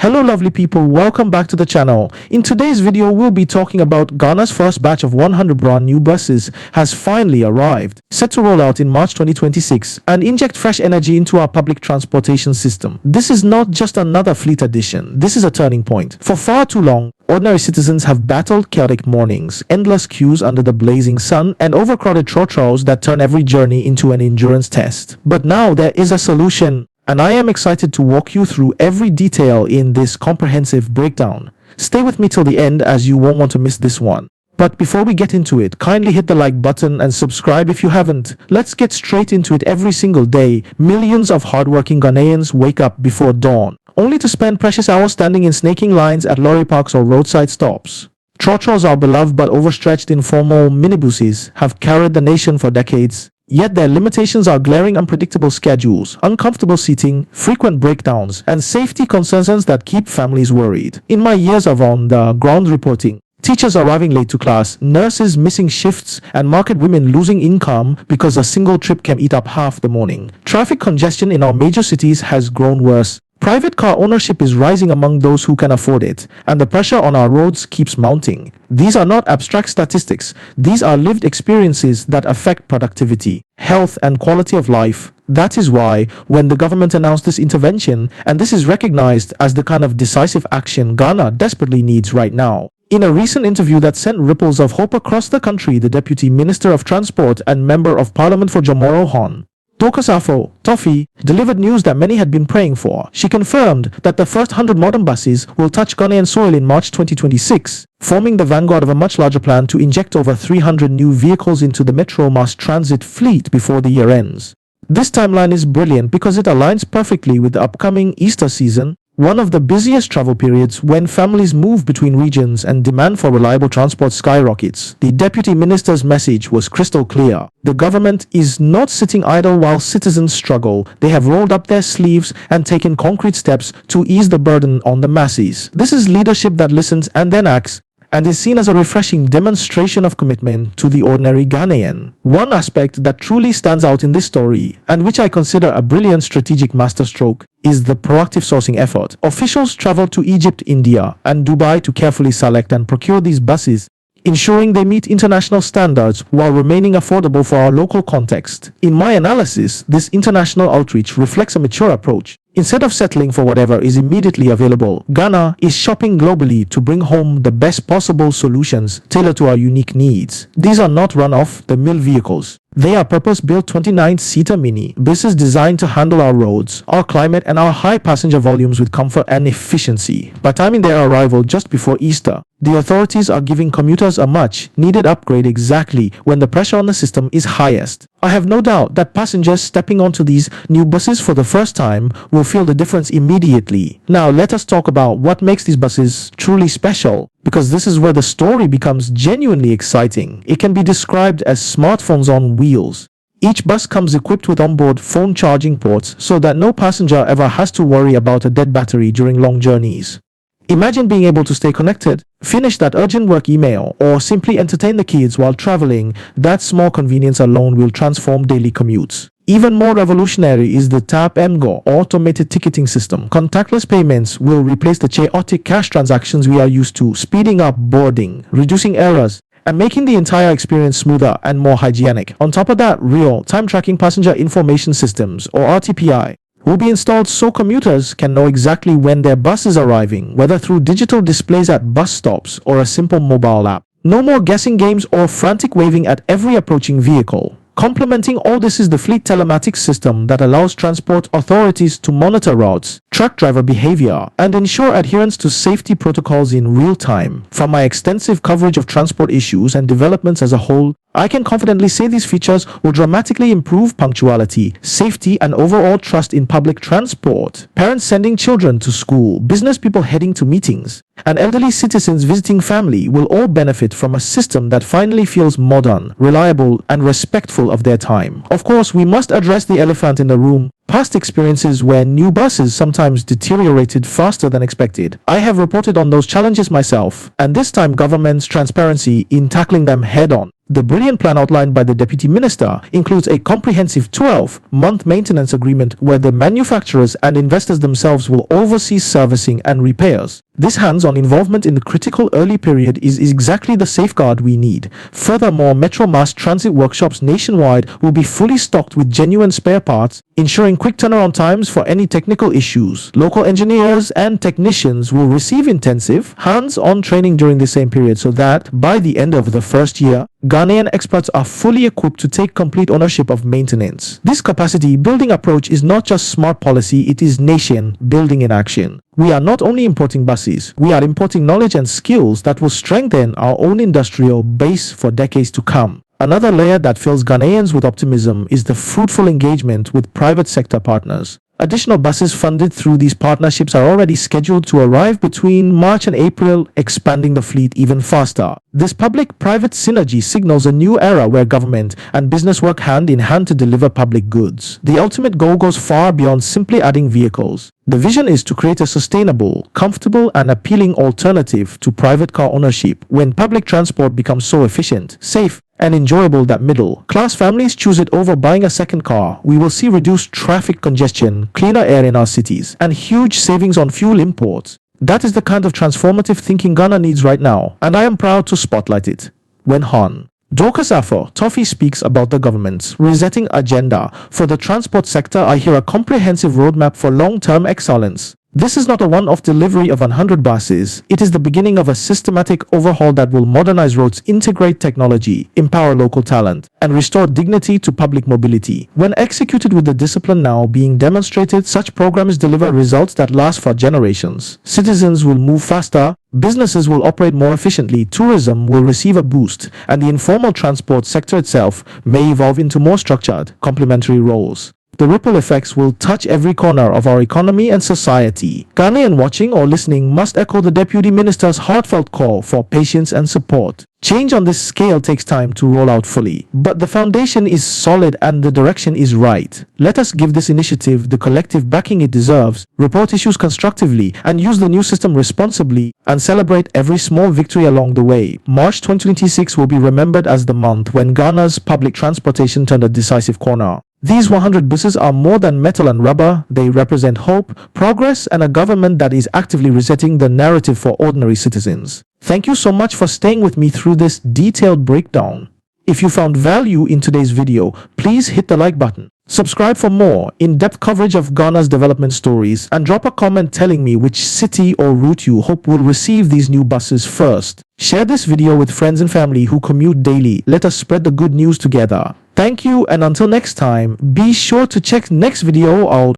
Hello lovely people, welcome back to the channel. In today's video, we'll be talking about Ghana's first batch of 100 brand new buses has finally arrived, set to roll out in March 2026 and inject fresh energy into our public transportation system. This is not just another fleet addition, this is a turning point. For far too long, ordinary citizens have battled chaotic mornings, endless queues under the blazing sun, and overcrowded trotros that turn every journey into an endurance test. But now there is a solution. And I am excited to walk you through every detail in this comprehensive breakdown. Stay with me till the end as you won't want to miss this one. But before we get into it, kindly hit the like button and subscribe if you haven't. Let's get straight into it. Every single day, millions of hardworking Ghanaians wake up before dawn, only to spend precious hours standing in snaking lines at lorry parks or roadside stops. Trotros, our beloved but overstretched informal minibuses, have carried the nation for decades. Yet their limitations are glaring: unpredictable schedules, uncomfortable seating, frequent breakdowns, and safety concerns that keep families worried. In my years of on-the-ground reporting, teachers arriving late to class, nurses missing shifts, and market women losing income because a single trip can eat up half the morning. Traffic congestion in our major cities has grown worse. Private car ownership is rising among those who can afford it, and the pressure on our roads keeps mounting. These are not abstract statistics. These are lived experiences that affect productivity, health, and quality of life. That is why, when the government announced this intervention, and this is recognized as the kind of decisive action Ghana desperately needs right now. In a recent interview that sent ripples of hope across the country, the Deputy Minister of Transport and Member of Parliament for Jomoro Hon, Dorcas Afo Toffee, delivered news that many had been praying for. She confirmed that the first 100 modern buses will touch Ghanaian soil in March 2026, forming the vanguard of a much larger plan to inject over 300 new vehicles into the Metro Mass Transit fleet before the year ends. This timeline is brilliant because it aligns perfectly with the upcoming Easter season, one of the busiest travel periods when families move between regions and demand for reliable transport skyrockets. The Deputy Minister's message was crystal clear. The government is not sitting idle while citizens struggle. They have rolled up their sleeves and taken concrete steps to ease the burden on the masses. This is leadership that listens and then acts, and is seen as a refreshing demonstration of commitment to the ordinary Ghanaian. One aspect that truly stands out in this story, and which I consider a brilliant strategic masterstroke, is the proactive sourcing effort. Officials traveled to Egypt, India, and Dubai to carefully select and procure these buses, ensuring they meet international standards while remaining affordable for our local context. In my analysis, this international outreach reflects a mature approach. Instead of settling for whatever is immediately available, Ghana is shopping globally to bring home the best possible solutions tailored to our unique needs. These are not run-off-the-mill vehicles. They are purpose-built 29-seater mini buses designed to handle our roads, our climate, and our high passenger volumes with comfort and efficiency. By timing their arrival just before Easter, the authorities are giving commuters a much-needed upgrade exactly when the pressure on the system is highest. I have no doubt that passengers stepping onto these new buses for the first time will feel the difference immediately. Now let us talk about what makes these buses truly special, because this is where the story becomes genuinely exciting. It can be described as smartphones on wheels. Each bus comes equipped with onboard phone charging ports so that no passenger ever has to worry about a dead battery during long journeys. Imagine being able to stay connected, finish that urgent work email, or simply entertain the kids while traveling. That small convenience alone will transform daily commutes. Even more revolutionary is the Tap and Go automated ticketing system. Contactless payments will replace the chaotic cash transactions we are used to, speeding up boarding, reducing errors, and making the entire experience smoother and more hygienic. On top of that, real-time tracking passenger information systems, or RTPI, will be installed so commuters can know exactly when their bus is arriving, whether through digital displays at bus stops or a simple mobile app. No more guessing games or frantic waving at every approaching vehicle. Complementing all this is the fleet telematics system that allows transport authorities to monitor routes, track driver behavior, and ensure adherence to safety protocols in real time. From my extensive coverage of transport issues and developments as a whole, I can confidently say these features will dramatically improve punctuality, safety, and overall trust in public transport. Parents sending children to school, business people heading to meetings, and elderly citizens visiting family will all benefit from a system that finally feels modern, reliable, and respectful of their time. Of course, we must address the elephant in the room: past experiences where new buses sometimes deteriorated faster than expected. I have reported on those challenges myself, and this time government's transparency in tackling them head-on. The brilliant plan outlined by the Deputy Minister includes a comprehensive 12-month maintenance agreement where the manufacturers and investors themselves will oversee servicing and repairs. This hands-on involvement in the critical early period is exactly the safeguard we need. Furthermore, Metro Mass Transit workshops nationwide will be fully stocked with genuine spare parts, ensuring quick turnaround times for any technical issues. Local engineers and technicians will receive intensive, hands-on training during the same period so that, by the end of the first year, Ghanaian experts are fully equipped to take complete ownership of maintenance. This capacity-building approach is not just smart policy, it is nation-building in action. We are not only importing buses, we are importing knowledge and skills that will strengthen our own industrial base for decades to come. Another layer that fills Ghanaians with optimism is the fruitful engagement with private sector partners. Additional buses funded through these partnerships are already scheduled to arrive between March and April, expanding the fleet even faster. This public-private synergy signals a new era where government and business work hand in hand to deliver public goods. The ultimate goal goes far beyond simply adding vehicles. The vision is to create a sustainable, comfortable, and appealing alternative to private car ownership when public transport becomes so efficient, safe, and enjoyable that middle-class families choose it over buying a second car. We will see reduced traffic congestion, cleaner air in our cities, and huge savings on fuel imports. That is the kind of transformative thinking Ghana needs right now, and I am proud to spotlight it. When Hon. Dorcas Afo Toffee speaks about the government's resetting agenda for the transport sector, I hear a comprehensive roadmap for long-term excellence. This is not a one-off delivery of 100 buses. It is the beginning of a systematic overhaul that will modernize roads, integrate technology, empower local talent, and restore dignity to public mobility. When executed with the discipline now being demonstrated, such programs deliver results that last for generations. Citizens will move faster, businesses will operate more efficiently, tourism will receive a boost, and the informal transport sector itself may evolve into more structured, complementary roles. The ripple effects will touch every corner of our economy and society. Ghanaian watching or listening must echo the Deputy Minister's heartfelt call for patience and support. Change on this scale takes time to roll out fully, but the foundation is solid and the direction is right. Let us give this initiative the collective backing it deserves, report issues constructively, and use the new system responsibly, and celebrate every small victory along the way. March 2026 will be remembered as the month when Ghana's public transportation turned a decisive corner. These 100 buses are more than metal and rubber. They represent hope, progress, and a government that is actively resetting the narrative for ordinary citizens. Thank you so much for staying with me through this detailed breakdown. If you found value in today's video, please hit the like button. Subscribe for more in-depth coverage of Ghana's development stories, and drop a comment telling me which city or route you hope will receive these new buses first. Share this video with friends and family who commute daily. Let us spread the good news together. Thank you, and until next time, be sure to check next video out.